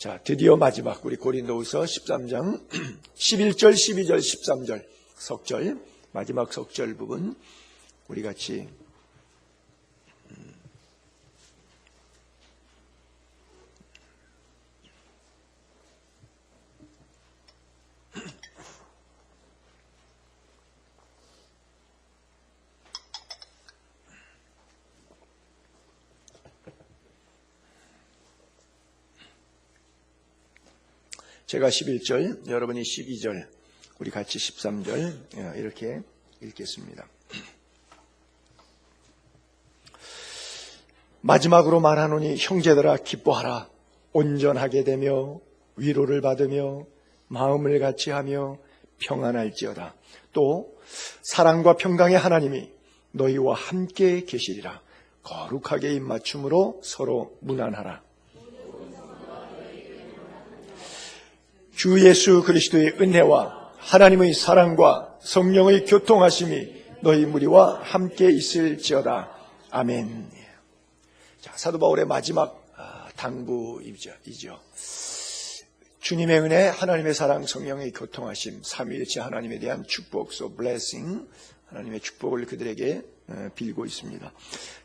자, 드디어 마지막 우리 고린도후서 13장 11절, 12절, 13절 석절, 마지막 석절 부분 우리 같이 제가 11절, 여러분이 12절, 우리 같이 13절 이렇게 읽겠습니다. 마지막으로 말하노니 형제들아 기뻐하라. 온전하게 되며 위로를 받으며 마음을 같이하며 평안할지어다. 또 사랑과 평강의 하나님이 너희와 함께 계시리라. 거룩하게 입맞춤으로 서로 문안하라. 주 예수 그리스도의 은혜와 하나님의 사랑과 성령의 교통하심이 너희 무리와 함께 있을지어다. 아멘. 자, 사도 바울의 마지막 당부이죠. 주님의 은혜, 하나님의 사랑, 성령의 교통하심, 삼위일체 하나님에 대한 축복, so blessing, 하나님의 축복을 그들에게 빌고 있습니다.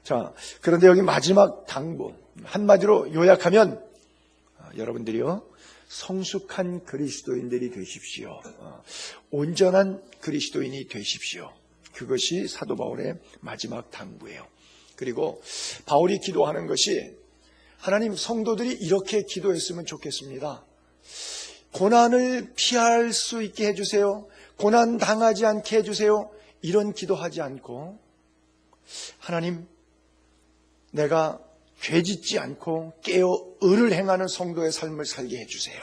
자, 그런데 여기 마지막 당부, 한마디로 요약하면 여러분들이요, 성숙한 그리스도인들이 되십시오. 온전한 그리스도인이 되십시오. 그것이 사도 바울의 마지막 당부예요. 그리고 바울이 기도하는 것이 하나님, 성도들이 이렇게 기도했으면 좋겠습니다. 고난을 피할 수 있게 해주세요. 고난 당하지 않게 해주세요. 이런 기도하지 않고 하나님, 내가 죄짓지 않고 깨어 의를 행하는 성도의 삶을 살게 해주세요.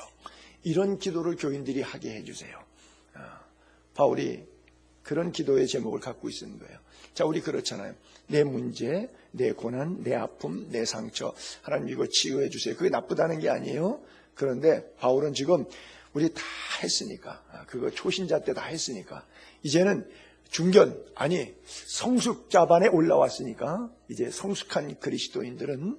이런 기도를 교인들이 하게 해주세요. 바울이 그런 기도의 제목을 갖고 있는 거예요. 자, 우리 그렇잖아요. 내 문제, 내 고난, 내 아픔, 내 상처, 하나님 이거 치유해 주세요. 그게 나쁘다는 게 아니에요. 그런데 바울은 지금 우리 다 했으니까, 그거 초신자 때 다 했으니까 이제는 중견, 아니 성숙자반에 올라왔으니까 이제 성숙한 그리스도인들은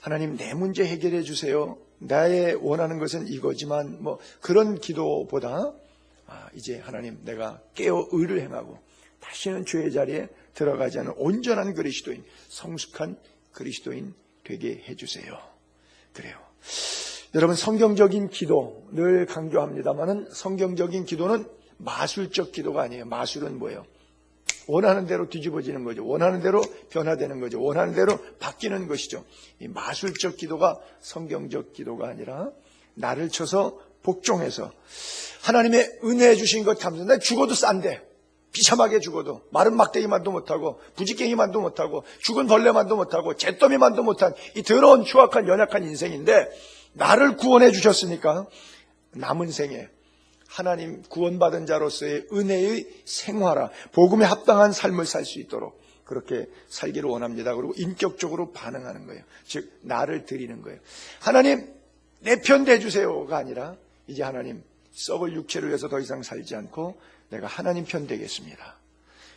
하나님 내 문제 해결해 주세요. 나의 원하는 것은 이거지만 뭐 그런 기도보다 이제 하나님, 내가 깨어 의를 행하고 다시는 죄의 자리에 들어가지 않은 온전한 그리스도인, 성숙한 그리스도인 되게 해주세요. 그래요. 여러분, 성경적인 기도 늘 강조합니다만은 성경적인 기도는 마술적 기도가 아니에요. 마술은 뭐예요? 원하는 대로 뒤집어지는 거죠. 원하는 대로 변화되는 거죠. 원하는 대로 바뀌는 것이죠. 이 마술적 기도가 성경적 기도가 아니라 나를 쳐서 복종해서 하나님의 은혜해 주신 것 감사합니다. 나 죽어도 싼데, 비참하게 죽어도, 마른 막대기만도 못하고 부지깽이만도 못하고 죽은 벌레만도 못하고 잿더미만도 못한 이 더러운 추악한 연약한 인생인데 나를 구원해 주셨으니까 남은 생에 하나님 구원받은 자로서의 은혜의 생활화, 복음에 합당한 삶을 살 수 있도록 그렇게 살기를 원합니다. 그리고 인격적으로 반응하는 거예요. 즉 나를 드리는 거예요. 하나님 내 편 대주세요가 아니라 이제 하나님, 썩을 육체를 위해서 더 이상 살지 않고 내가 하나님 편 되겠습니다.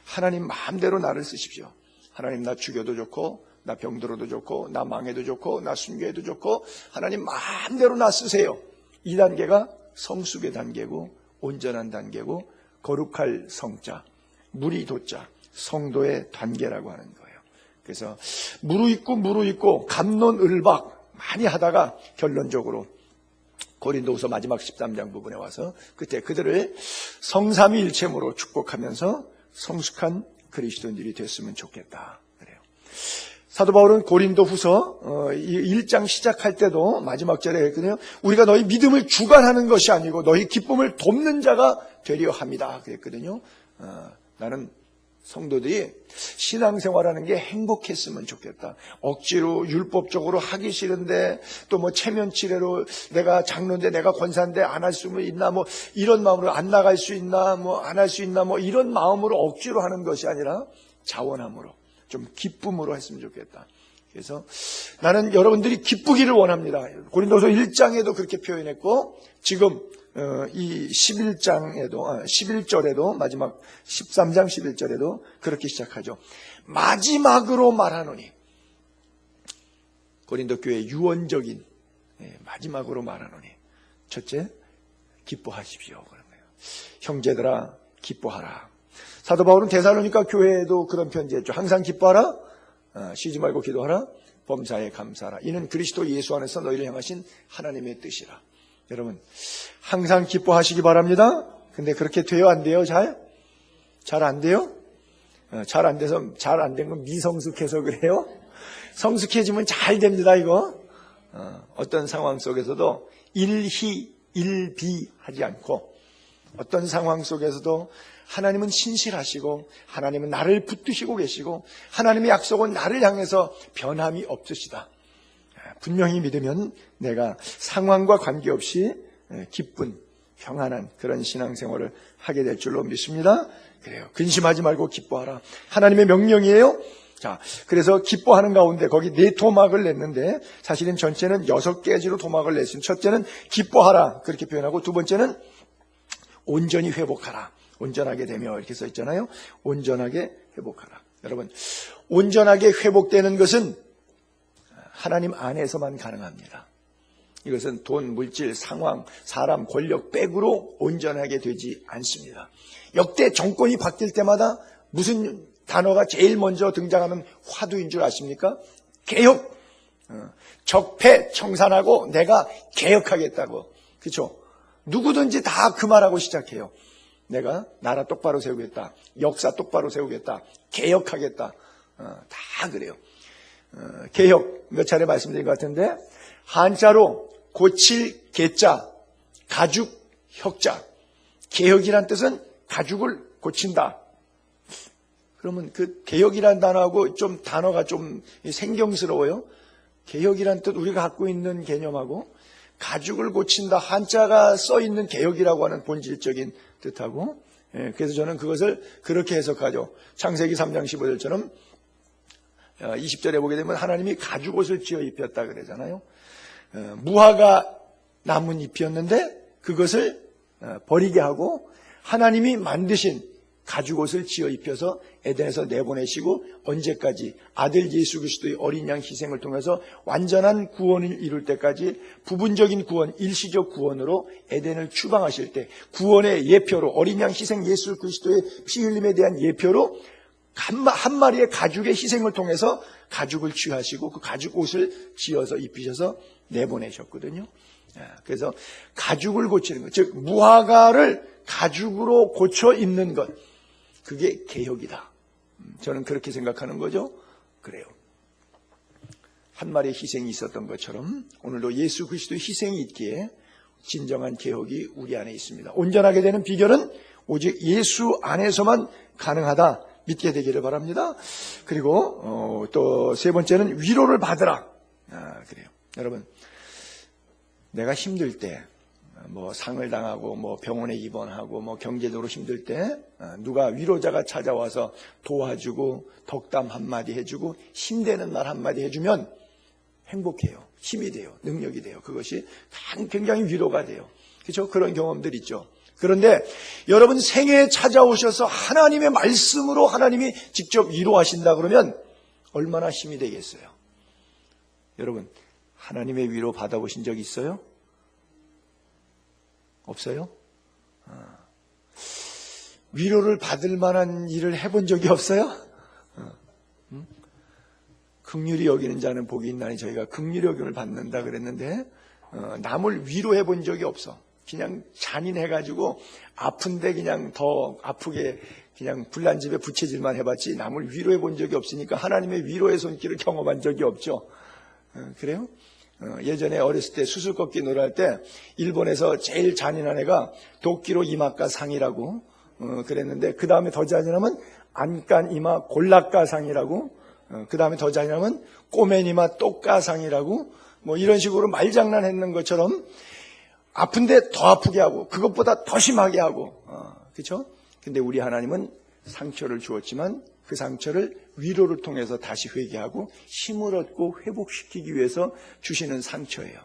하나님 마음대로 나를 쓰십시오. 하나님, 나 죽여도 좋고 나 병들어도 좋고 나 망해도 좋고 나 순교해도 좋고 하나님 마음대로 나 쓰세요. 이 단계가 성숙의 단계고 온전한 단계고 거룩할 성자, 무리도자, 성도의 단계라고 하는 거예요. 그래서 무르익고 갑론을박 많이 하다가 결론적으로 고린도후서 마지막 13장 부분에 와서 그때 그들을 성삼위일체로 축복하면서 성숙한 그리스도인들이 됐으면 좋겠다. 그래요. 사도 바울은 고린도후서 1장 시작할 때도 마지막 절에 했거든요. 우리가 너희 믿음을 주관하는 것이 아니고 너희 기쁨을 돕는 자가 되려 합니다. 그랬거든요. 나는 성도들이 신앙생활하는 게 행복했으면 좋겠다. 억지로 율법적으로 하기 싫은데 또 뭐 체면치레로 내가 장로인데 내가 권사인데 안 할 수 있나 뭐 이런 마음으로 안 나갈 수 있나 뭐 안 할 수 있나 뭐 이런 마음으로 억지로 하는 것이 아니라 자원함으로 좀 기쁨으로 했으면 좋겠다. 그래서 나는 여러분들이 기쁘기를 원합니다. 고린도서 1장에도 그렇게 표현했고 지금 이 11절에도 마지막 13장 11절에도 그렇게 시작하죠. 마지막으로 말하노니 고린도 교회의 유언적인 마지막으로 말하노니 첫째, 기뻐하십시오. 그런 거예요. 형제들아, 기뻐하라. 사도 바울은 데살로니가 교회에도 그런 편지했죠. 항상 기뻐하라, 쉬지 말고 기도하라, 범사에 감사하라. 이는 그리스도 예수 안에서 너희를 향하신 하나님의 뜻이라. 여러분, 항상 기뻐하시기 바랍니다. 근데 그렇게 돼요? 안 돼요? 잘 안 돼요? 잘 안 돼서, 잘 안 된 건 미성숙해서 그래요? 성숙해지면 잘 됩니다, 이거. 어떤 상황 속에서도 일희, 일비하지 않고, 어떤 상황 속에서도 하나님은 신실하시고, 하나님은 나를 붙드시고 계시고, 하나님의 약속은 나를 향해서 변함이 없으시다. 분명히 믿으면 내가 상황과 관계없이 기쁜, 평안한 그런 신앙생활을 하게 될 줄로 믿습니다. 그래요. 근심하지 말고 기뻐하라. 하나님의 명령이에요. 자, 그래서 기뻐하는 가운데 거기 4토막을 냈는데 사실은 전체는 6개지로 토막을 냈습니다. 첫째는 기뻐하라 그렇게 표현하고, 두 번째는 온전히 회복하라. 온전하게 되며 이렇게 써 있잖아요. 온전하게 회복하라. 여러분, 온전하게 회복되는 것은 하나님 안에서만 가능합니다. 이것은 돈, 물질, 상황, 사람, 권력, 백으로 온전하게 되지 않습니다. 역대 정권이 바뀔 때마다 무슨 단어가 제일 먼저 등장하는 화두인 줄 아십니까? 개혁. 적폐 청산하고 내가 개혁하겠다고. 그렇죠? 누구든지 다 그 말하고 시작해요. 내가 나라 똑바로 세우겠다. 역사 똑바로 세우겠다. 개혁하겠다. 다 그래요. 개혁 몇 차례 말씀드린 것 같은데, 한자로 고칠 개자, 가죽 혁자. 개혁이란 뜻은 가죽을 고친다. 그러면 그 개혁이란 단어하고 좀 단어가 좀 생경스러워요. 개혁이란 뜻 우리가 갖고 있는 개념하고 가죽을 고친다, 한자가 써 있는 개혁이라고 하는 본질적인 뜻하고, 그래서 저는 그것을 그렇게 해석하죠. 창세기 3장 15절처럼 20절에 보게 되면 하나님이 가죽옷을 지어 입혔다 그러잖아요. 무화과 나뭇잎이었는데 그것을 버리게 하고 하나님이 만드신 가죽옷을 지어 입혀서 에덴에서 내보내시고, 언제까지? 아들 예수 그리스도의 어린 양 희생을 통해서 완전한 구원을 이룰 때까지 부분적인 구원, 일시적 구원으로 에덴을 추방하실 때 구원의 예표로, 어린 양 희생 예수 그리스도의 피 흘림에 대한 예표로 한 마리의 가죽의 희생을 통해서 가죽을 취하시고 그 가죽 옷을 지어서 입히셔서 내보내셨거든요. 그래서 가죽을 고치는 것, 즉 무화과를 가죽으로 고쳐 입는 것, 그게 개혁이다. 저는 그렇게 생각하는 거죠. 그래요. 한 마리의 희생이 있었던 것처럼 오늘도 예수 그리스도의 희생이 있기에 진정한 개혁이 우리 안에 있습니다. 온전하게 되는 비결은 오직 예수 안에서만 가능하다 믿게 되기를 바랍니다. 그리고 또 세 번째는 위로를 받으라. 그래요. 여러분, 내가 힘들 때, 뭐 상을 당하고 뭐 병원에 입원하고 뭐 경제적으로 힘들 때 누가 위로자가 찾아와서 도와주고 덕담 한마디 해주고 힘되는 말 한마디 해주면 행복해요. 힘이 돼요. 능력이 돼요. 그것이 굉장히 위로가 돼요. 그렇죠? 그런 경험들 있죠. 그런데 여러분 생애에 찾아오셔서 하나님의 말씀으로 하나님이 직접 위로하신다 그러면 얼마나 힘이 되겠어요? 여러분, 하나님의 위로 받아보신 적 있어요? 없어요? 위로를 받을 만한 일을 해본 적이 없어요? 긍휼히 여기는 자는 복이 있나니, 저희가 긍휼히 여김을 받는다 그랬는데 남을 위로해 본 적이 없어. 그냥 잔인해가지고 아픈데 그냥 더 아프게 그냥 불난 집에 부채질만 해봤지 남을 위로해 본 적이 없으니까 하나님의 위로의 손길을 경험한 적이 없죠. 그래요? 예전에 어렸을 때 수술꺾기 놀할 때 일본에서 제일 잔인한 애가 도끼로 이마가 상이라고 그랬는데, 그 다음에 더 잔인하면 안간 이마 골락가 상이라고, 그 다음에 더 잔인하면 꼬맨 이마 똑가 상이라고, 뭐 이런 식으로 말장난했는 것처럼 아픈데 더 아프게 하고 그것보다 더 심하게 하고, 그렇죠? 근데 우리 하나님은 상처를 주었지만 그 상처를 위로를 통해서 다시 회개하고 힘을 얻고 회복시키기 위해서 주시는 상처예요.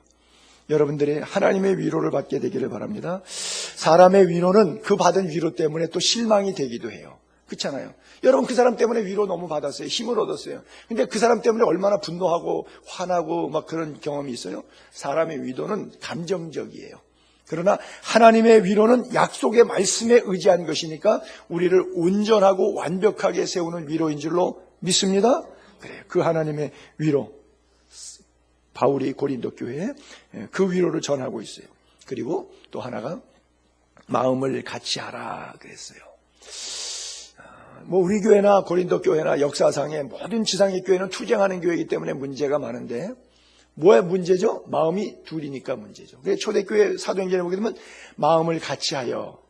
여러분들이 하나님의 위로를 받게 되기를 바랍니다. 사람의 위로는 그 받은 위로 때문에 또 실망이 되기도 해요. 그렇잖아요. 여러분 그 사람 때문에 위로 너무 받았어요. 힘을 얻었어요. 근데 그 사람 때문에 얼마나 분노하고 화나고 막 그런 경험이 있어요. 사람의 위로는 감정적이에요. 그러나 하나님의 위로는 약속의 말씀에 의지한 것이니까 우리를 온전하고 완벽하게 세우는 위로인 줄로 믿습니다. 그래요. 그 하나님의 위로, 바울이 고린도 교회에 그 위로를 전하고 있어요. 그리고 또 하나가 마음을 같이 하라 그랬어요. 뭐 우리 교회나 고린도 교회나 역사상의 모든 지상의 교회는 투쟁하는 교회이기 때문에 문제가 많은데, 뭐의 문제죠? 마음이 둘이니까 문제죠. 그래서 초대교회 사도행전에 보게 되면 마음을 같이하여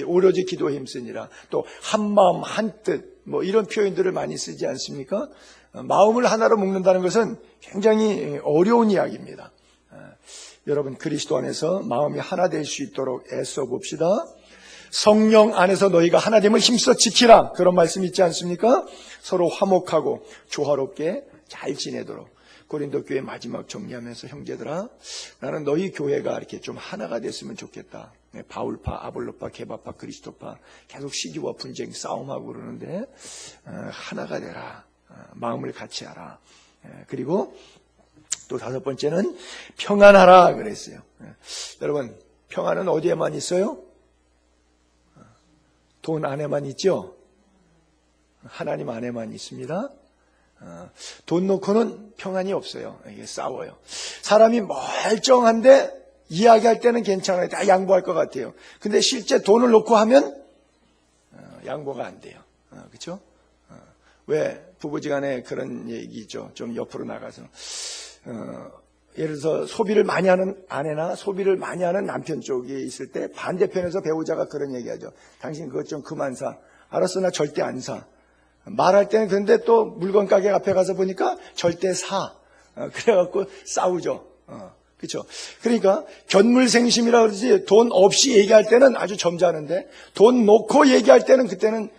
오로지 기도에 힘쓰니라, 또 한마음 한뜻 이런 표현들을 많이 쓰지 않습니까? 마음을 하나로 묶는다는 것은 굉장히 어려운 이야기입니다. 여러분 그리스도 안에서 마음이 하나 될 수 있도록 애써 봅시다. 성령 안에서 너희가 하나됨을 힘써 지키라, 그런 말씀 있지 않습니까? 서로 화목하고 조화롭게 잘 지내도록. 고린도 교회 마지막 정리하면서, 형제들아, 나는 너희 교회가 이렇게 좀 하나가 됐으면 좋겠다. 바울파, 아볼로파, 게바파, 그리스도파 계속 시기와 분쟁, 싸움하고 그러는데 하나가 되라. 마음을 같이 하라. 그리고 또 다섯 번째는 평안하라 그랬어요. 여러분 평안은 어디에만 있어요? 돈 안에만 있죠? 하나님 안에만 있습니다. 돈 놓고는 평안이 없어요. 이게 싸워요. 사람이 멀쩡한데 이야기할 때는 괜찮아요. 다 양보할 것 같아요. 근데 실제 돈을 놓고 하면 양보가 안 돼요. 그렇죠? 왜 부부지간에 그런 얘기죠. 좀 옆으로 나가서 예를 들어서 소비를 많이 하는 아내나 소비를 많이 하는 남편 쪽에 있을 때 반대편에서 배우자가 그런 얘기하죠. 당신 그것 좀 그만 사. 알았어, 나 절대 안 사. 말할 때는 근데 또 물건 가게 앞에 가서 보니까 절대 사. 그래갖고 싸우죠. 그렇죠? 그러니까 견물생심이라 그러지, 돈 없이 얘기할 때는 아주 점잖은데 돈 놓고 얘기할 때는 그때는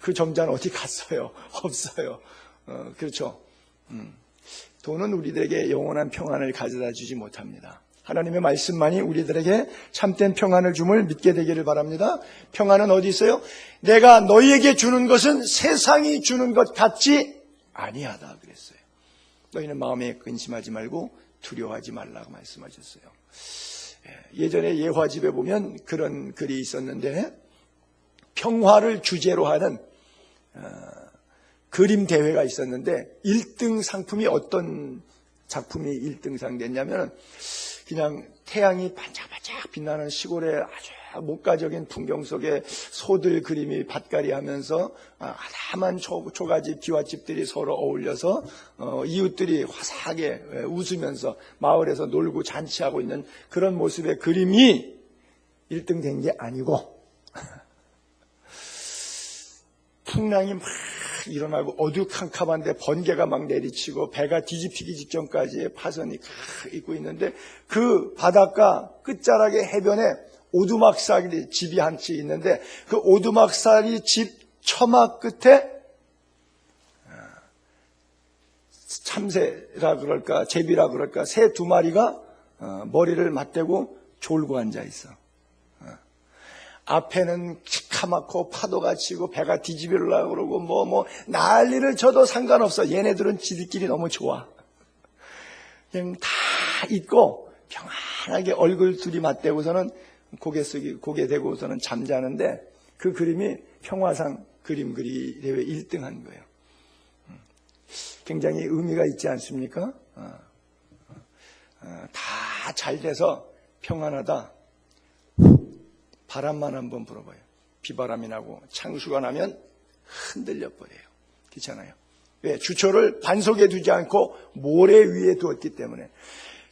그 점자는 어디 갔어요? 없어요. 그렇죠? 돈은 우리들에게 영원한 평안을 가져다 주지 못합니다. 하나님의 말씀만이 우리들에게 참된 평안을 줌을 믿게 되기를 바랍니다. 평안은 어디 있어요? 내가 너희에게 주는 것은 세상이 주는 것 같지 아니하다 그랬어요. 너희는 마음에 근심하지 말고 두려워하지 말라고 말씀하셨어요. 예전에 예화집에 보면 그런 글이 있었는데, 평화를 주제로 하는 그림 대회가 있었는데 1등 상품이 어떤 작품이 1등상 됐냐면, 그냥 태양이 반짝반짝 빛나는 시골의 아주 목가적인 풍경 속에 소들 그림이 밭갈이 하면서 아담한 초가집 기와집들이 서로 어울려서 이웃들이 화사하게 웃으면서 마을에서 놀고 잔치하고 있는 그런 모습의 그림이 1등 된 게 아니고, 풍랑이 막 일어나고 어두컴컴한데 번개가 막 내리치고 배가 뒤집히기 직전까지 파선이 있고 있는데, 그 바닷가 끝자락의 해변에 오두막살이 집이 한 채 있는데, 그 오두막살이 집 처막 끝에 참새라 그럴까 제비라 그럴까 새 2마리가 머리를 맞대고 졸고 앉아 있어. 앞에는 기카막고 파도가 치고 배가 뒤집으려고 그러고 난리를 쳐도 상관없어. 얘네들은 지들끼리 너무 좋아. 그냥 다 있고 평안하게 얼굴 둘이 맞대고서는 고개 대고서는 잠자는데, 그 그림이 평화상 그림 그리 대회 1등한 거예요. 굉장히 의미가 있지 않습니까? 다 잘 돼서 평안하다. 바람만 한번 불어봐요. 비바람이 나고 창수가 나면 흔들려 버려요. 그렇잖아요. 왜? 주초를 반석에 두지 않고 모래 위에 두었기 때문에.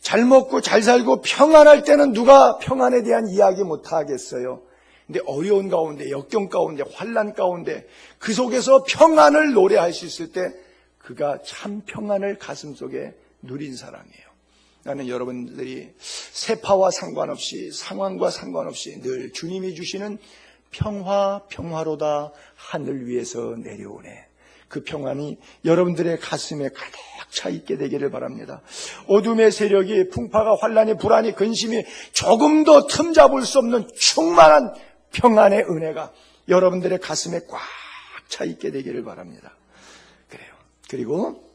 잘 먹고 잘 살고 평안할 때는 누가 평안에 대한 이야기 못 하겠어요. 근데 어려운 가운데, 역경 가운데, 환난 가운데 그 속에서 평안을 노래할 수 있을 때 그가 참 평안을 가슴속에 누린 사람이에요. 나는 여러분들이 세파와 상관없이, 상황과 상관없이 늘 주님이 주시는 평화로다 하늘 위에서 내려오네. 그 평안이 여러분들의 가슴에 가득 차 있게 되기를 바랍니다. 어둠의 세력이, 풍파가, 환란이, 불안이, 근심이 조금도 틈잡을 수 없는 충만한 평안의 은혜가 여러분들의 가슴에 꽉 차 있게 되기를 바랍니다. 그래요. 그리고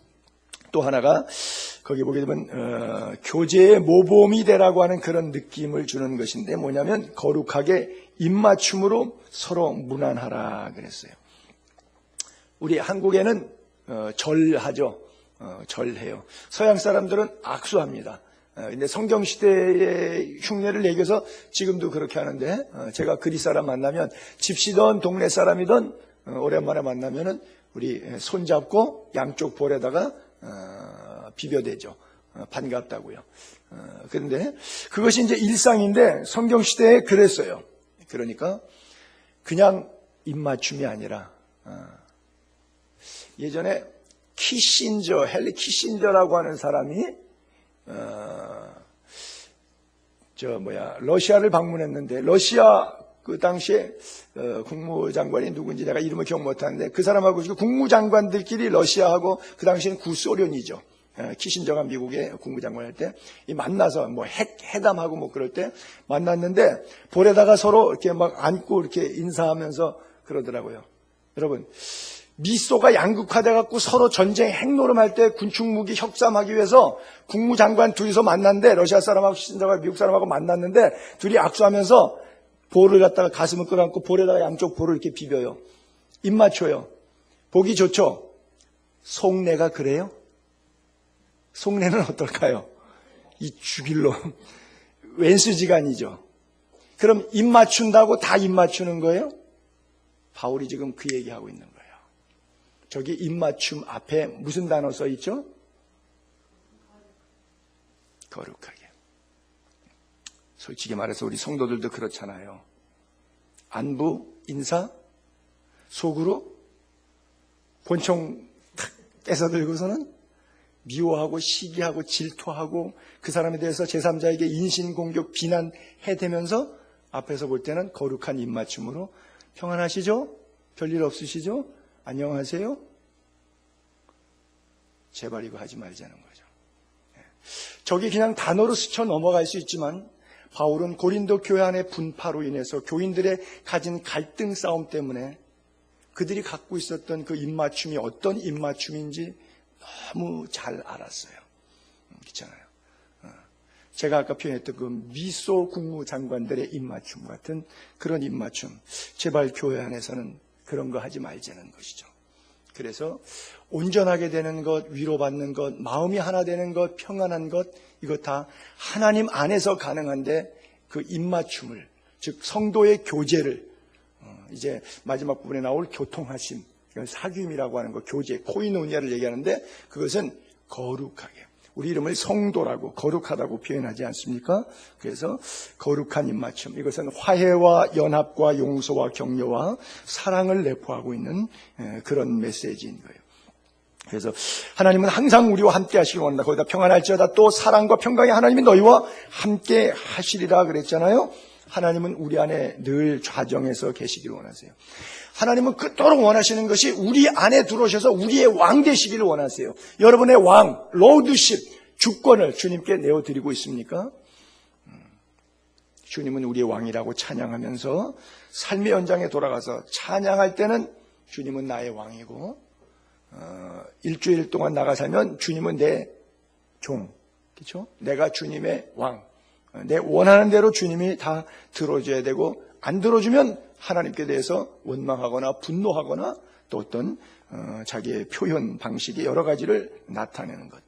또 하나가 거기 보게 되면 교제의 모범이 되라고 하는 그런 느낌을 주는 것인데 뭐냐면 거룩하게 입맞춤으로 서로 문안하라 그랬어요. 우리 한국에는 절하죠. 절해요. 서양 사람들은 악수합니다. 근데 성경시대의 흉내를 내겨서 지금도 그렇게 하는데 제가 그리스 사람 만나면 집시던 동네 사람이든 오랜만에 만나면은 우리 손잡고 양쪽 볼에다가 비벼대죠. 반갑다고요. 그런데 그것이 이제 일상인데 성경시대에 그랬어요. 그러니까 그냥 입맞춤이 아니라 예전에 키신저, 헨리 키신저라고 하는 사람이 러시아를 방문했는데 러시아 그 당시에 국무장관이 누군지 내가 이름을 기억 못하는데 그 사람하고 국무장관들끼리 러시아하고 그 당시에는 구소련이죠. 키신저가 미국의 국무장관 할 때 만나서 뭐 회담하고 뭐 그럴 때 만났는데 볼에다가 서로 이렇게 막 안고 이렇게 인사하면서 그러더라고요. 여러분 미소가 양극화돼 갖고 서로 전쟁 핵노름할 때 군축무기 협상하기 위해서 국무장관 둘이서 만났는데 러시아 사람하고 키신저가 미국 사람하고 만났는데 둘이 악수하면서 볼을 갖다가 가슴을 끌어안고 볼에다가 양쪽 볼을 이렇게 비벼요. 입 맞춰요. 보기 좋죠? 속내가 그래요? 속내는 어떨까요? 이 죽일 놈. 왼수지간이죠. 그럼 입 맞춘다고 다 입 맞추는 거예요? 바울이 지금 그 얘기하고 있는 거예요. 저기 입 맞춤 앞에 무슨 단어 써 있죠? 거룩하게. 솔직히 말해서 우리 성도들도 그렇잖아요. 안부, 인사, 속으로 본총 탁 떼서 들고서는 미워하고 시기하고 질투하고 그 사람에 대해서 제3자에게 인신공격 비난해대면서 앞에서 볼 때는 거룩한 입맞춤으로 평안하시죠? 별일 없으시죠? 안녕하세요? 제발 이거 하지 말자는 거죠. 저기 그냥 단어로 스쳐 넘어갈 수 있지만 바울은 고린도 교회 안의 분파로 인해서 교인들의 가진 갈등 싸움 때문에 그들이 갖고 있었던 그 입맞춤이 어떤 입맞춤인지 너무 잘 알았어요. 그렇잖아요. 제가 아까 표현했던 그 미소 국무장관들의 입맞춤 같은 그런 입맞춤. 제발 교회 안에서는 그런 거 하지 말자는 것이죠. 그래서 온전하게 되는 것, 위로받는 것, 마음이 하나 되는 것, 평안한 것, 이것 다 하나님 안에서 가능한데 그 입맞춤을, 즉 성도의 교제를 이제 마지막 부분에 나올 교통하심, 사귐이라고 하는 거, 교제, 코이노니아를 얘기하는데 그것은 거룩하게. 우리 이름을 성도라고 거룩하다고 표현하지 않습니까? 그래서 거룩한 입맞춤, 이것은 화해와 연합과 용서와 격려와 사랑을 내포하고 있는 그런 메시지인 거예요. 그래서 하나님은 항상 우리와 함께 하시길 원한다. 거기다 평안할지어다 또 사랑과 평강의 하나님이 너희와 함께 하시리라 그랬잖아요. 하나님은 우리 안에 늘 좌정해서 계시기를 원하세요. 하나님은 그토록 원하시는 것이 우리 안에 들어오셔서 우리의 왕 되시기를 원하세요. 여러분의 왕, 로드십, 주권을 주님께 내어드리고 있습니까? 주님은 우리의 왕이라고 찬양하면서 삶의 연장에 돌아가서 찬양할 때는 주님은 나의 왕이고 일주일 동안 나가 살면 주님은 내 종, 그렇죠? 내가 주님의 왕. 내 원하는 대로 주님이 다 들어줘야 되고 안 들어주면 하나님께 대해서 원망하거나 분노하거나 또 어떤 자기의 표현 방식이 여러 가지를 나타내는 것.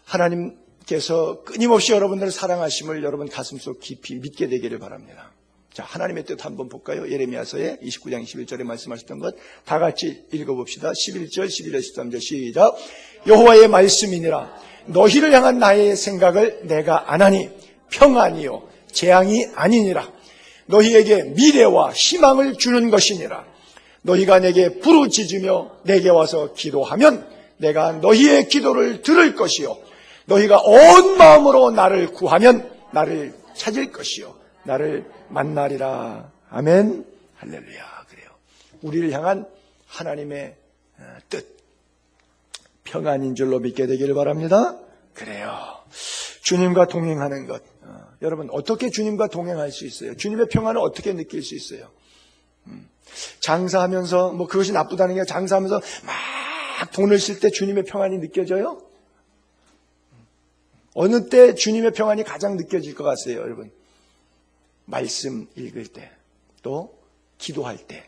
하나님께서 끊임없이 여러분들을 사랑하심을 여러분 가슴속 깊이 믿게 되기를 바랍니다. 자, 하나님의 뜻 한번 볼까요? 예레미야서의 29장 21절에 말씀하셨던 것 다 같이 읽어봅시다. 11절, 12절, 13절 시작. 여호와의 말씀이니라. 너희를 향한 나의 생각을 내가 아나니 평안이요 재앙이 아니니라. 너희에게 미래와 희망을 주는 것이니라. 너희가 내게 부르짖으며 내게 와서 기도하면 내가 너희의 기도를 들을 것이요 너희가 온 마음으로 나를 구하면 나를 찾을 것이요 나를 만나리라. 아멘. 할렐루야. 그래요. 우리를 향한 하나님의 뜻, 평안인 줄로 믿게 되기를 바랍니다. 그래요. 주님과 동행하는 것. 여러분 어떻게 주님과 동행할 수 있어요? 주님의 평안을 어떻게 느낄 수 있어요? 장사하면서 뭐 그것이 나쁘다는 게 아니라 장사하면서 막 돈을 쓸 때 주님의 평안이 느껴져요? 어느 때 주님의 평안이 가장 느껴질 것 같아요, 여러분? 말씀 읽을 때, 또 기도할 때,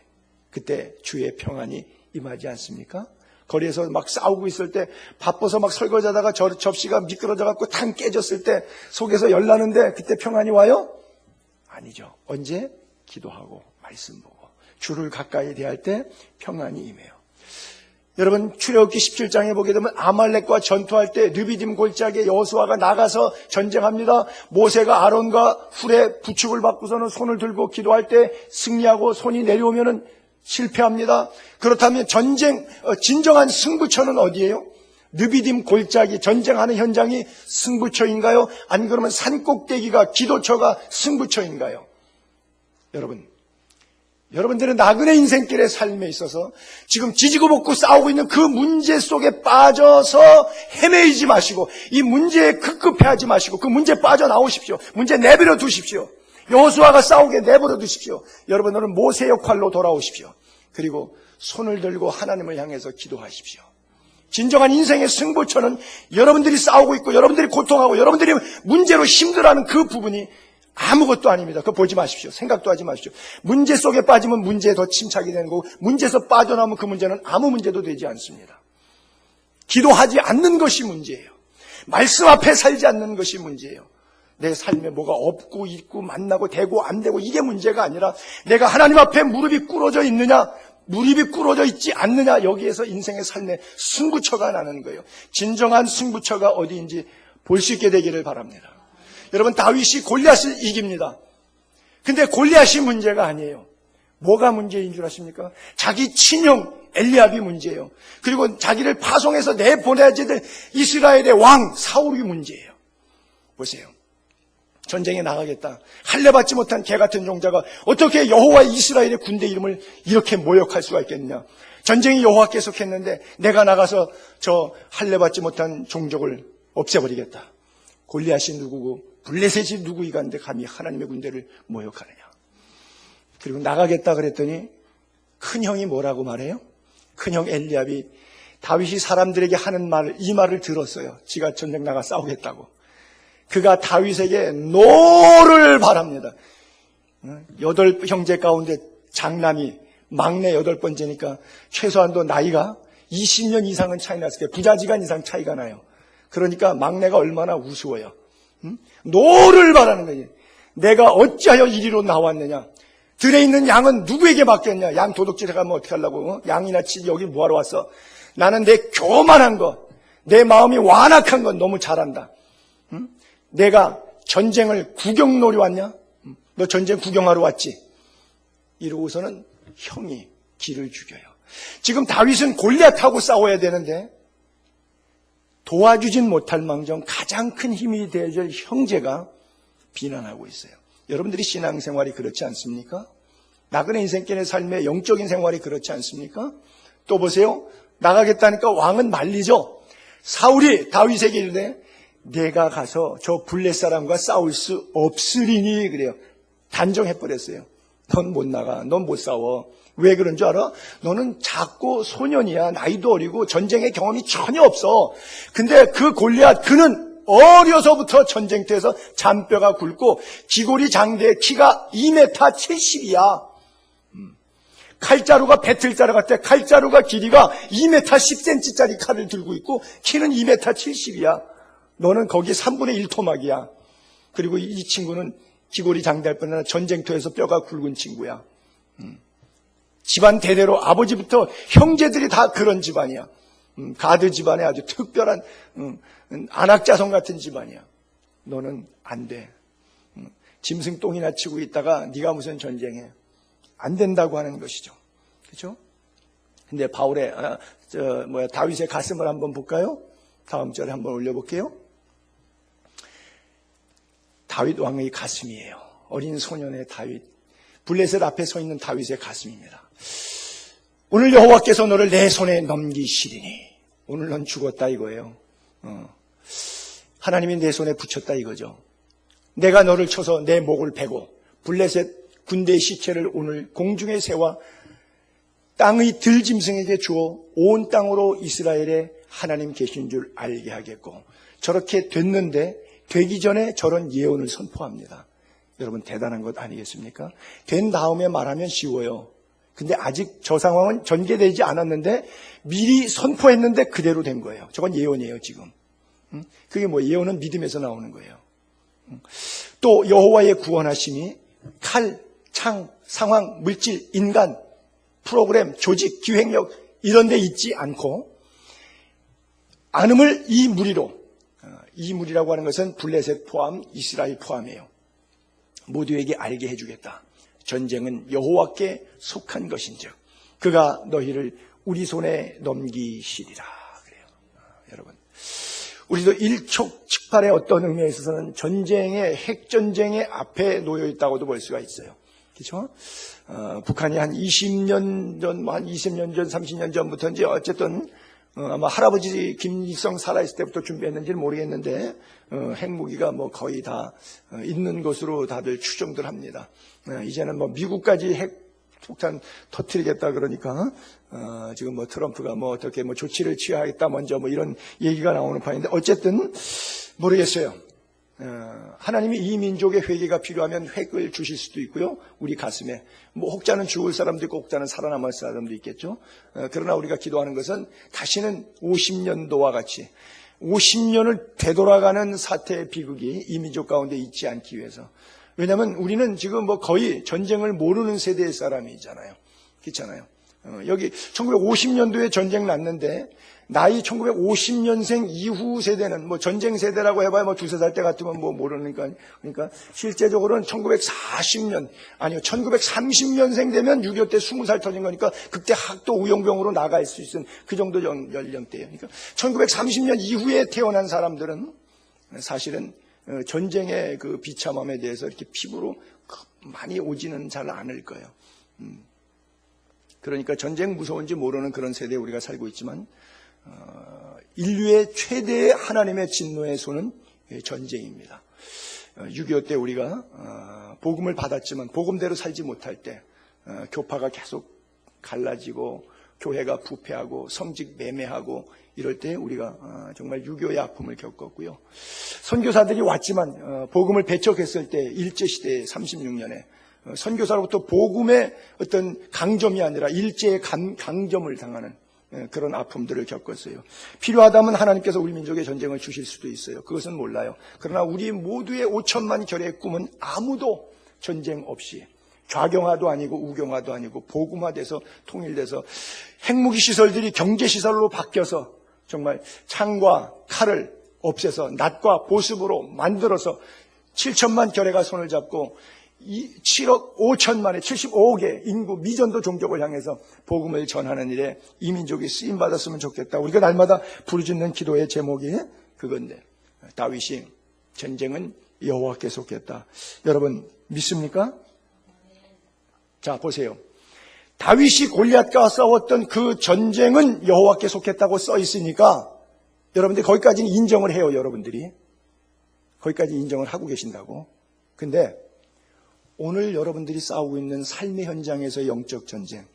그때 주의 평안이 임하지 않습니까? 거리에서 막 싸우고 있을 때, 바빠서 막 설거지하다가 접시가 미끄러져갖고 탕 깨졌을 때 속에서 열나는데 그때 평안이 와요? 아니죠. 언제? 기도하고 말씀 보고 주를 가까이 대할 때 평안이 임해요. 여러분, 출애굽기 17장에 보게 되면 아말렉과 전투할 때 르비딤 골짜기에 여호수아가 나가서 전쟁합니다. 모세가 아론과 훌의 부축을 받고서는 손을 들고 기도할 때 승리하고 손이 내려오면은 실패합니다. 그렇다면 진정한 승부처는 어디예요? 르비딤 골짜기 전쟁하는 현장이 승부처인가요? 아니 그러면 산꼭대기가 기도처가 승부처인가요? 여러분들의 나그네 인생길의 삶에 있어서 지금 지지고 볶고 싸우고 있는 그 문제 속에 빠져서 헤매이지 마시고 이 문제에 급급해하지 마시고 그 문제에 빠져나오십시오. 문제 내버려 두십시오. 여호수아가 싸우게 내버려 두십시오. 여러분들은 모세 역할로 돌아오십시오. 그리고 손을 들고 하나님을 향해서 기도하십시오. 진정한 인생의 승부처는 여러분들이 싸우고 있고 여러분들이 고통하고 여러분들이 문제로 힘들어하는 그 부분이 아무것도 아닙니다. 그거 보지 마십시오. 생각도 하지 마십시오. 문제 속에 빠지면 문제에 더 침착이 되는 거고 문제에서 빠져나오면 그 문제는 아무 문제도 되지 않습니다. 기도하지 않는 것이 문제예요. 말씀 앞에 살지 않는 것이 문제예요. 내 삶에 뭐가 없고 있고 만나고 되고 안 되고 이게 문제가 아니라 내가 하나님 앞에 무릎이 꿇어져 있느냐 무릎이 꿇어져 있지 않느냐 여기에서 인생의 삶의 승부처가 나는 거예요. 진정한 승부처가 어디인지 볼 수 있게 되기를 바랍니다. 여러분 다윗이 골리앗을 이깁니다. 근데 골리앗이 문제가 아니에요. 뭐가 문제인 줄 아십니까? 자기 친형 엘리압이 문제예요. 그리고 자기를 파송해서 내보내야지 될 이스라엘의 왕 사울이 문제예요. 보세요. 전쟁에 나가겠다. 할례 받지 못한 개 같은 종자가 어떻게 여호와 이스라엘의 군대 이름을 이렇게 모욕할 수가 있겠느냐. 전쟁이 여호와께서 했는데 내가 나가서 저 할례 받지 못한 종족을 없애버리겠다. 골리앗이 누구고 블레셋이 누구이간데 감히 하나님의 군대를 모욕하느냐. 그리고 나가겠다 그랬더니 큰형이 뭐라고 말해요? 큰형 엘리압이 다윗이 사람들에게 하는 이 말을 들었어요. 지가 전쟁 나가 싸우겠다고. 그가 다윗에게 노를 바랍니다. 8 형제 가운데 장남이 막내 8번째니까 최소한도 나이가 20년 이상은 차이 났을 거예요. 부자지간 이상 차이가 나요. 그러니까 막내가 얼마나 우스워요. 노를 바라는 거지. 내가 어찌하여 이리로 나왔느냐. 들에 있는 양은 누구에게 맡겼냐. 양 도둑질해 가면 어떻게 하려고. 양이나 치지 여기 뭐하러 왔어. 나는 내 교만한 것, 내 마음이 완악한 건 너무 잘한다. 내가 전쟁을 구경놀이 왔냐? 너 전쟁 구경하러 왔지? 이러고서는 형이 기를 죽여요. 지금 다윗은 골리앗하고 싸워야 되는데 도와주진 못할 망정 가장 큰 힘이 되어줄 형제가 비난하고 있어요. 여러분들이 신앙생활이 그렇지 않습니까? 나그네 인생길의 삶의 영적인 생활이 그렇지 않습니까? 또 보세요. 나가겠다니까 왕은 말리죠. 사울이 다윗에게 이르되 내가 가서 저 블레 사람과 싸울 수 없으리니 그래요. 단정해버렸어요. 넌 못 나가. 넌 못 싸워. 왜 그런 줄 알아? 너는 작고 소년이야. 나이도 어리고 전쟁의 경험이 전혀 없어. 근데 그 골리앗 그는 어려서부터 전쟁터에서 잔뼈가 굵고 기골이 장대 키가 2m 70이야. 칼자루가 배틀자루 같아. 칼자루가 길이가 2m 10cm짜리 칼을 들고 있고 키는 2m 70이야. 너는 거기 3분의 1 토막이야. 그리고 이 친구는 기골이 장대할 뿐 아니라 전쟁터에서 뼈가 굵은 친구야. 집안 대대로 아버지부터 형제들이 다 그런 집안이야. 가드 집안에 아주 특별한 안악자손 같은 집안이야. 너는 안 돼. 짐승 똥이나 치고 있다가 네가 무슨 전쟁해. 안 된다고 하는 것이죠. 그렇죠? 근데 다윗의 가슴을 한번 볼까요? 다음 절에 한번 올려볼게요. 다윗 왕의 가슴이에요. 어린 소년의 다윗. 블레셋 앞에 서 있는 다윗의 가슴입니다. 오늘 여호와께서 너를 내 손에 넘기시리니 오늘 넌 죽었다 이거예요. 하나님이 내 손에 붙였다 이거죠. 내가 너를 쳐서 내 목을 베고 블레셋 군대의 시체를 오늘 공중에 세워 땅의 들짐승에게 주어 온 땅으로 이스라엘에 하나님 계신 줄 알게 하겠고, 저렇게 됐는데 되기 전에 저런 예언을 선포합니다. 여러분 대단한 것 아니겠습니까? 된 다음에 말하면 쉬워요. 근데 아직 저 상황은 전개되지 않았는데 미리 선포했는데 그대로 된 거예요. 저건 예언이에요 지금. 그게 뭐 예언은 믿음에서 나오는 거예요. 또 여호와의 구원하심이 칼, 창, 상황, 물질, 인간, 프로그램, 조직, 기획력 이런 데 있지 않고 않음을 이 무리로, 이 무리라고 하는 것은 블레셋 포함, 이스라엘 포함이에요. 모두에게 알게 해주겠다. 전쟁은 여호와께 속한 것인즉 그가 너희를 우리 손에 넘기시리라. 그래요. 여러분, 우리도 일촉즉발의 어떤 의미에 있어서는 전쟁의 핵전쟁의 앞에 놓여 있다고도 볼 수가 있어요. 그렇죠? 북한이 한 20년 전, 한 20년 전, 30년 전부터인지 어쨌든 아마 할아버지 김일성 살아있을 때부터 준비했는지는 모르겠는데 핵무기가 뭐 거의 다 있는 것으로 다들 추정들 합니다. 이제는 뭐 미국까지 핵폭탄 터뜨리겠다 그러니까 지금 뭐 트럼프가 뭐 어떻게 뭐 조치를 취하겠다 먼저 뭐 이런 얘기가 나오는 판인데 어쨌든 모르겠어요. 하나님이 이 민족의 회개가 필요하면 핵을 주실 수도 있고요. 우리 가슴에 뭐 혹자는 죽을 사람도 있고 혹자는 살아남을 사람도 있겠죠. 그러나 우리가 기도하는 것은 다시는 50년도와 같이 50년을 되돌아가는 사태의 비극이 이 민족 가운데 있지 않기 위해서. 왜냐하면 우리는 지금 뭐 거의 전쟁을 모르는 세대의 사람이잖아요. 그렇잖아요. 여기 1950년도에 전쟁 났는데 나이 1950년생 이후 세대는 뭐 전쟁 세대라고 해봐야 뭐 두세 살 때 같으면 뭐 모르니까 그러니까 실제적으로는 1940년 아니요 1930년생 되면 6.25 때 20살 터진 거니까 그때 학도 우용병으로 나갈 수 있는 그 정도 연령대예요. 그러니까 1930년 이후에 태어난 사람들은 사실은 전쟁의 그 비참함에 대해서 이렇게 피부로 많이 오지는 잘 않을 거예요. 그러니까 전쟁 무서운지 모르는 그런 세대에 우리가 살고 있지만 인류의 최대의 하나님의 진노의 손은 전쟁입니다. 6.25 때 우리가 복음을 받았지만 복음대로 살지 못할 때 교파가 계속 갈라지고 교회가 부패하고 성직 매매하고 이럴 때 우리가 정말 6.25의 아픔을 겪었고요. 선교사들이 왔지만 복음을 배척했을 때 일제시대에 36년에 선교사로부터 복음의 어떤 강점이 아니라 일제의 강점을 당하는 그런 아픔들을 겪었어요. 필요하다면 하나님께서 우리 민족에 전쟁을 주실 수도 있어요. 그것은 몰라요. 그러나 우리 모두의 5천만 결의 꿈은 아무도 전쟁 없이 좌경화도 아니고 우경화도 아니고 복음화돼서 통일돼서 핵무기 시설들이 경제시설로 바뀌어서 정말 창과 칼을 없애서 낫과 보습으로 만들어서 7천만 결의가 손을 잡고 7억 5천만의 75억의 인구 미전도 종족을 향해서 복음을 전하는 일에 이 민족이 쓰임받았으면 좋겠다. 우리가 날마다 부르짖는 기도의 제목이 그건데 다윗이 전쟁은 여호와께 속했다. 여러분 믿습니까? 자 보세요. 다윗이 골리앗과 싸웠던 그 전쟁은 여호와께 속했다고 써 있으니까 여러분들 거기까지는 인정을 해요. 여러분들이 거기까지 인정을 하고 계신다고. 근데 오늘 여러분들이 싸우고 있는 삶의 현장에서 영적 전쟁,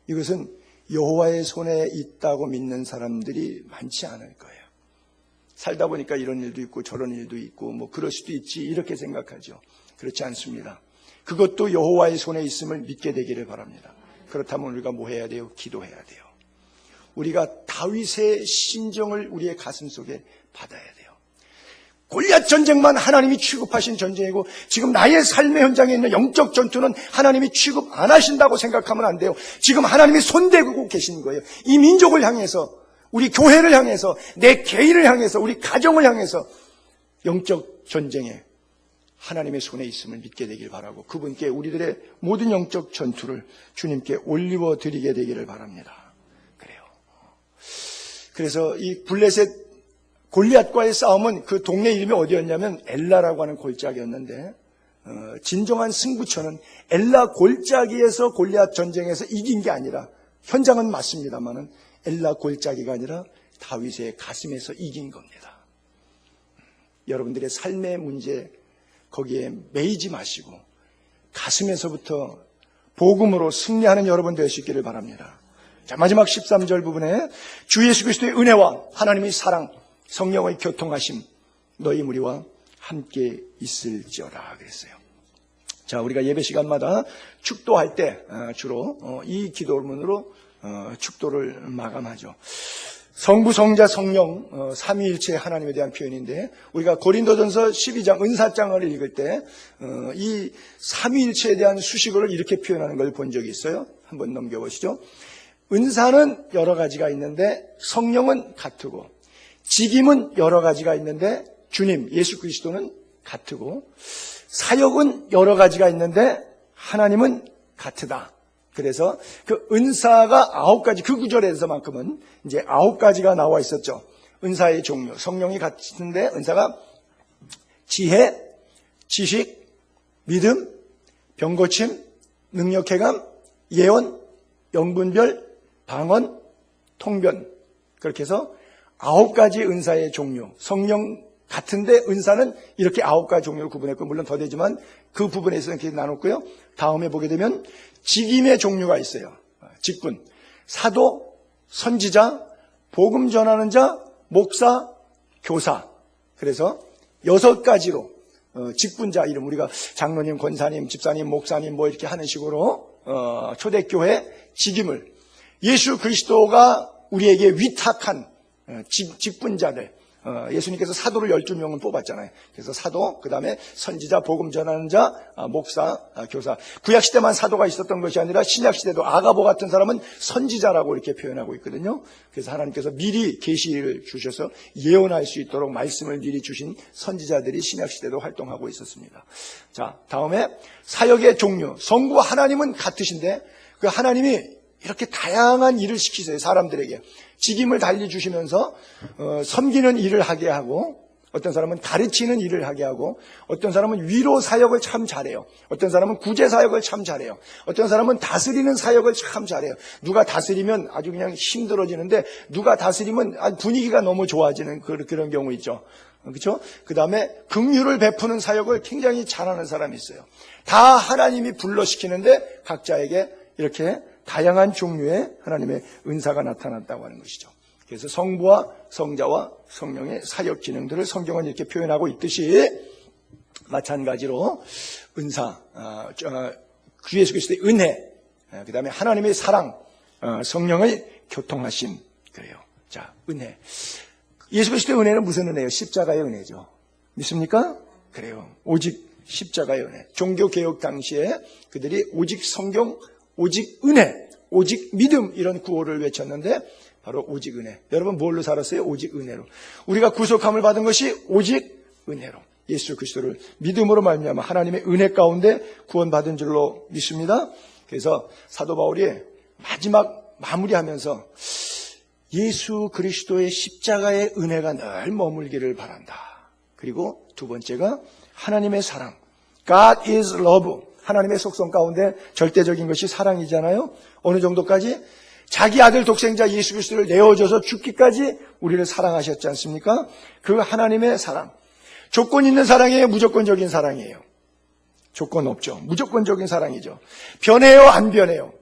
이것은 여호와의 손에 있다고 믿는 사람들이 많지 않을 거예요. 살다 보니까 이런 일도 있고 저런 일도 있고 뭐 그럴 수도 있지 이렇게 생각하죠. 그렇지 않습니다. 그것도 여호와의 손에 있음을 믿게 되기를 바랍니다. 그렇다면 우리가 뭐 해야 돼요? 기도해야 돼요. 우리가 다윗의 심정을 우리의 가슴 속에 받아야 돼요. 골리앗 전쟁만 하나님이 취급하신 전쟁이고 지금 나의 삶의 현장에 있는 영적 전투는 하나님이 취급 안 하신다고 생각하면 안 돼요. 지금 하나님이 손대고 계신 거예요. 이 민족을 향해서, 우리 교회를 향해서, 내 개인을 향해서, 우리 가정을 향해서 영적 전쟁에 하나님의 손에 있음을 믿게 되길 바라고 그분께 우리들의 모든 영적 전투를 주님께 올리워 드리게 되기를 바랍니다. 그래요. 그래서 이 블레셋 골리앗과의 싸움은 그 동네 이름이 어디였냐면 엘라라고 하는 골짜기였는데 진정한 승부처는 엘라 골짜기에서 골리앗 전쟁에서 이긴 게 아니라 현장은 맞습니다만은 엘라 골짜기가 아니라 다윗의 가슴에서 이긴 겁니다. 여러분들의 삶의 문제 거기에 매이지 마시고 가슴에서부터 복음으로 승리하는 여러분 될 수 있기를 바랍니다. 자, 마지막 13절 부분에 주 예수 그리스도의 은혜와 하나님의 사랑, 성령의 교통하심 너희 무리와 함께 있을지어다 그랬어요. 자, 우리가 예배 시간마다 축도할 때 주로 이 기도문으로 축도를 마감하죠. 성부, 성자, 성령 삼위일체 하나님에 대한 표현인데 우리가 고린도전서 12장 은사장을 읽을 때 이 삼위일체에 대한 수식어를 이렇게 표현하는 걸 본 적이 있어요. 한번 넘겨보시죠. 은사는 여러 가지가 있는데 성령은 같고, 직임은 여러 가지가 있는데 주님 예수 그리스도는 같고, 사역은 여러 가지가 있는데 하나님은 같으다. 그래서 그 은사가 9가지, 그 구절에서만큼은 이제 9가지가 나와 있었죠. 은사의 종류, 성령이 같은데 은사가 지혜, 지식, 믿음, 병고침, 능력회감, 예언, 영분별, 방언, 통변, 그렇게 해서 9가지 은사의 종류. 성령 같은데 은사는 이렇게 9가지 종류로 구분했고, 물론 더 되지만 그 부분에서 이렇게 나눴고요. 다음에 보게 되면 직임의 종류가 있어요. 직분, 사도, 선지자, 복음 전하는 자, 목사, 교사. 그래서 6가지로 직분자 이름, 우리가 장로님, 권사님, 집사님, 목사님 뭐 이렇게 하는 식으로 초대교회 직임을 예수 그리스도가 우리에게 위탁한 직분자들, 예수님께서 사도를 12명을 뽑았잖아요. 그래서 사도, 그 다음에 선지자, 복음 전하는 자, 목사, 교사. 구약시대만 사도가 있었던 것이 아니라 신약시대도 아가보 같은 사람은 선지자라고 이렇게 표현하고 있거든요. 그래서 하나님께서 미리 계시를 주셔서 예언할 수 있도록 말씀을 미리 주신 선지자들이 신약시대도 활동하고 있었습니다. 자, 다음에 사역의 종류. 성부 하나님은 같으신데 그 하나님이 이렇게 다양한 일을 시키세요. 사람들에게 직임을 달리주시면서 섬기는 일을 하게 하고, 어떤 사람은 가르치는 일을 하게 하고, 어떤 사람은 위로 사역을 참 잘해요. 어떤 사람은 구제 사역을 참 잘해요. 어떤 사람은 다스리는 사역을 참 잘해요. 누가 다스리면 아주 그냥 힘들어지는데 누가 다스리면 분위기가 너무 좋아지는 그런 경우 있죠. 그렇죠? 그 다음에 긍휼을 베푸는 사역을 굉장히 잘하는 사람이 있어요. 다 하나님이 불러시키는데 각자에게 이렇게 다양한 종류의 하나님의 은사가 나타났다고 하는 것이죠. 그래서 성부와 성자와 성령의 사역 기능들을 성경은 이렇게 표현하고 있듯이, 마찬가지로 은사, 주 예수 그리스도의 은혜, 그 다음에 하나님의 사랑, 성령의 교통하심. 그래요. 자, 은혜. 예수 그리스도의 은혜는 무슨 은혜예요? 십자가의 은혜죠. 믿습니까? 그래요. 오직 십자가의 은혜. 종교개혁 당시에 그들이 오직 성경, 오직 은혜, 오직 믿음, 이런 구호를 외쳤는데 바로 오직 은혜. 여러분 뭘로 살았어요? 오직 은혜로. 우리가 구속함을 받은 것이 오직 은혜로, 예수 그리스도를 믿음으로 말미암아 하나님의 은혜 가운데 구원받은 줄로 믿습니다. 그래서 사도 바울이 마지막 마무리하면서 예수 그리스도의 십자가의 은혜가 늘 머물기를 바란다. 그리고 두 번째가 하나님의 사랑. God is love. 하나님의 속성 가운데 절대적인 것이 사랑이잖아요. 어느 정도까지? 자기 아들 독생자 예수 그리스도를 내어줘서 죽기까지 우리를 사랑하셨지 않습니까? 그 하나님의 사랑. 조건 있는 사랑이에요? 무조건적인 사랑이에요? 조건 없죠. 무조건적인 사랑이죠. 변해요? 안 변해요?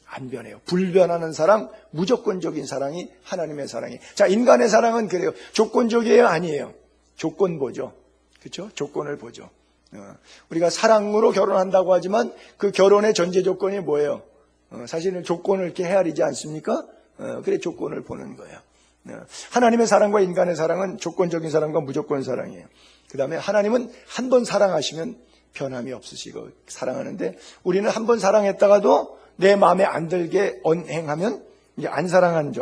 안 변해요. 불변하는 사랑, 무조건적인 사랑이 하나님의 사랑이에요. 자, 인간의 사랑은 그래요. 조건적이에요? 아니에요? 조건 보죠. 그렇죠? 조건을 보죠. 우리가 사랑으로 결혼한다고 하지만 그 결혼의 전제 조건이 뭐예요? 사실은 조건을 이렇게 헤아리지 않습니까? 그래 조건을 보는 거예요. 하나님의 사랑과 인간의 사랑은 조건적인 사랑과 무조건 사랑이에요. 그 다음에 하나님은 한 번 사랑하시면 변함이 없으시고 사랑하는데, 우리는 한 번 사랑했다가도 내 마음에 안 들게 언행하면 이제 안 사랑하는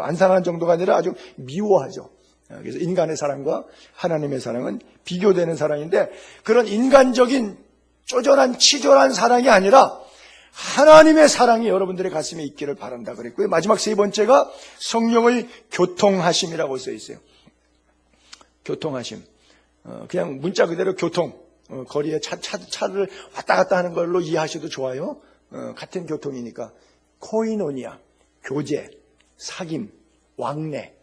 정도가 아니라 아주 미워하죠. 그래서 인간의 사랑과 하나님의 사랑은 비교되는 사랑인데, 그런 인간적인 쪼잔한 치졸한 사랑이 아니라 하나님의 사랑이 여러분들의 가슴에 있기를 바란다 그랬고요. 마지막 세 번째가 성령의 교통하심이라고 써 있어요. 교통하심. 그냥 문자 그대로 교통. 거리에 차를 왔다 갔다 하는 걸로 이해하셔도 좋아요. 같은 교통이니까. 코이노니아, 교제, 사귐, 왕래,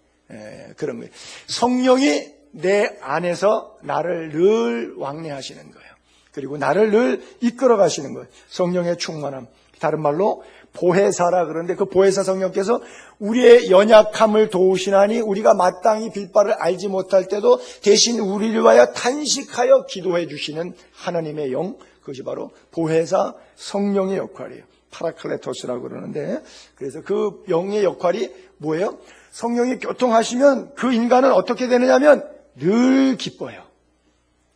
그런 거예요. 성령이 내 안에서 나를 늘 왕래하시는 거예요. 그리고 나를 늘 이끌어 가시는 것. 성령의 충만함. 다른 말로 보혜사라 그러는데 그 보혜사 성령께서 우리의 연약함을 도우시나니 우리가 마땅히 빌바를 알지 못할 때도 대신 우리를 위하여 탄식하여 기도해 주시는 하나님의 영, 그것이 바로 보혜사 성령의 역할이에요. 파라클레토스라고 그러는데, 그래서 그 영의 역할이 뭐예요? 성령이 교통하시면 그 인간은 어떻게 되느냐면 늘 기뻐요.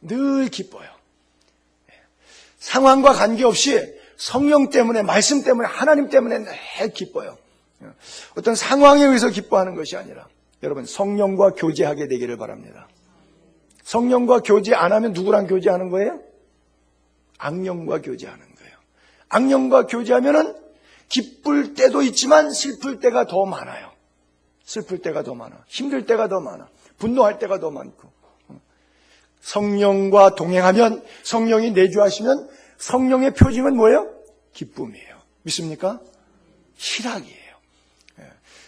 늘 기뻐요. 상황과 관계없이 성령 때문에, 말씀 때문에, 하나님 때문에 늘 기뻐요. 어떤 상황에 의해서 기뻐하는 것이 아니라 여러분 성령과 교제하게 되기를 바랍니다. 성령과 교제 안 하면 누구랑 교제하는 거예요? 악령과 교제하는 거예요. 악령과 교제하면은 기쁠 때도 있지만 슬플 때가 더 많아요. 슬플 때가 더 많아. 힘들 때가 더 많아. 분노할 때가 더 많고. 성령과 동행하면, 성령이 내주하시면 성령의 표징은 뭐예요? 기쁨이에요. 믿습니까? 희락이에요.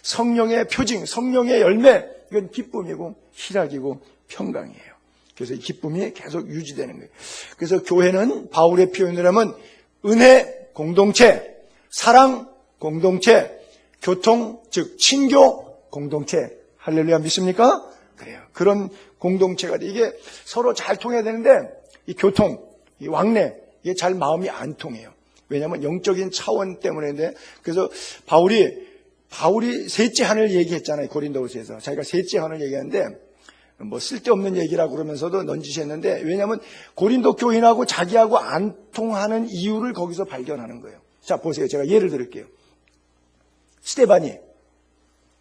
성령의 표징, 성령의 열매, 이건 기쁨이고 희락이고 평강이에요. 그래서 이 기쁨이 계속 유지되는 거예요. 그래서 교회는 바울의 표현을 하면 은혜 공동체, 사랑 공동체, 교통 즉 친교 공동체. 할렐루야, 믿습니까? 그래요. 그런 공동체가 돼. 이게 서로 잘 통해야 되는데 이 교통, 이 왕래 이게 잘 마음이 안 통해요. 왜냐하면 영적인 차원 때문인데, 그래서 바울이 셋째 하늘 얘기했잖아요. 고린도후서에서 자기가 셋째 하늘 얘기하는데 뭐 쓸데없는 얘기라고 그러면서도 넌지셨는데, 왜냐하면 고린도 교인하고 자기하고 안 통하는 이유를 거기서 발견하는 거예요. 자, 보세요. 제가 예를 들을게요. 스데반이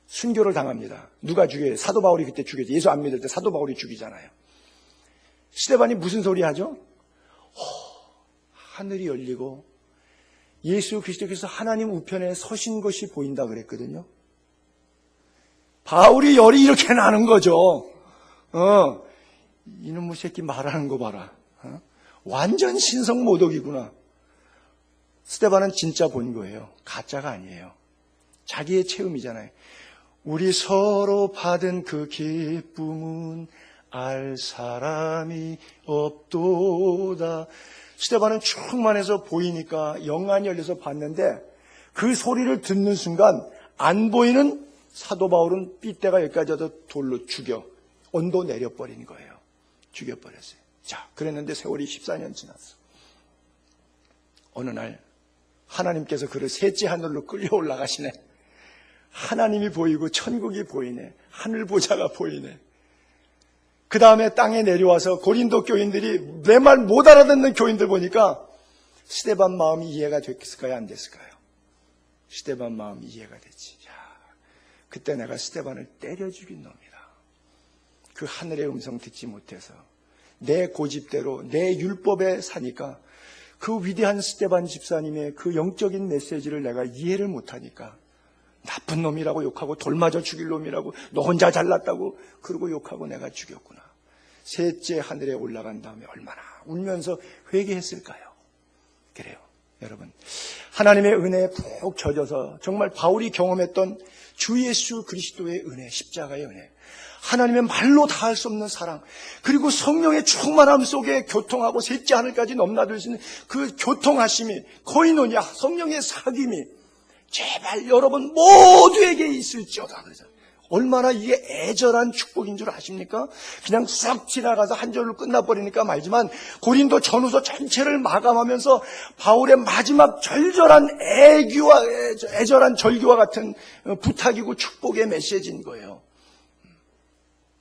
순교를 당합니다. 누가 죽여요? 사도 바울이 그때 죽였죠. 예수 안 믿을 때 사도 바울이 죽이잖아요. 스데반이 무슨 소리 하죠? 하늘이 열리고 예수 그리스도께서 하나님 우편에 서신 것이 보인다 그랬거든요. 바울이 열이 이렇게 나는 거죠. 이놈의 새끼 말하는 거 봐라. 완전 신성모독이구나. 스데반은 진짜 본 거예요. 가짜가 아니에요. 자기의 체험이잖아요. 우리 서로 받은 그 기쁨은 알 사람이 없도다. 스데반은 충만해서 보이니까 영안이 열려서 봤는데 그 소리를 듣는 순간 안 보이는 사도 바울은 삐때가 여기까지 와서 돌로 죽여 온도 내려버린 거예요. 죽여버렸어요. 자, 그랬는데 세월이 14년 지났어. 어느 날 하나님께서 그를 셋째 하늘로 끌려 올라가시네. 하나님이 보이고 천국이 보이네. 하늘 보좌가 보이네. 그 다음에 땅에 내려와서 고린도 교인들이 내 말 못 알아듣는 교인들 보니까 스데반 마음이 이해가 됐을까요? 안 됐을까요? 스데반 마음이 이해가 됐지. 야, 그때 내가 스데반을 때려 죽인 놈이다. 그 하늘의 음성 듣지 못해서 내 고집대로 내 율법에 사니까 그 위대한 스데반 집사님의 그 영적인 메시지를 내가 이해를 못하니까 나쁜 놈이라고 욕하고 돌 맞아 죽일 놈이라고 너 혼자 잘났다고 그러고 욕하고 내가 죽였구나. 셋째 하늘에 올라간 다음에 얼마나 울면서 회개했을까요? 그래요. 여러분, 하나님의 은혜에 푹 젖어서 정말 바울이 경험했던 주 예수 그리스도의 은혜, 십자가의 은혜, 하나님의 말로 다할 수 없는 사랑, 그리고 성령의 충만함 속에 교통하고 셋째 하늘까지 넘나들 수 있는 그 교통하심이, 코이노니아, 성령의 사귐이 제발 여러분 모두에게 있을지어다. 그래서 얼마나 이게 애절한 축복인 줄 아십니까? 그냥 쑥 지나가서 한 절로 끝나버리니까 말지만 고린도 전후서 전체를 마감하면서 바울의 마지막 절절한 애절한 절규와 같은 부탁이고 축복의 메시지인 거예요.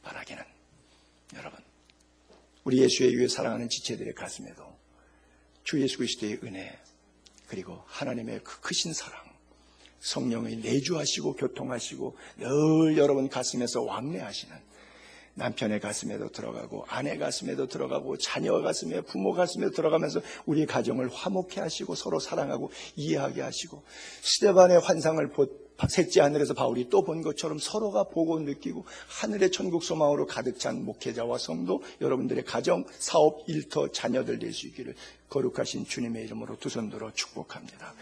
바라기는 여러분, 우리 예수의 위해 사랑하는 지체들의 가슴에도 주 예수 그리스도의 은혜, 그리고 하나님의 그 크신 사랑, 성령의 내주하시고 교통하시고 늘 여러분 가슴에서 왕래하시는 남편의 가슴에도 들어가고 아내 가슴에도 들어가고 자녀 가슴에 부모 가슴에도 들어가면서 우리 가정을 화목해 하시고 서로 사랑하고 이해하게 하시고 스데반의 환상을 셋째 하늘에서 바울이 또 본 것처럼 서로가 보고 느끼고 하늘의 천국 소망으로 가득 찬 목회자와 성도, 여러분들의 가정, 사업, 일터, 자녀들 될 수 있기를 거룩하신 주님의 이름으로 두 손 들어 축복합니다.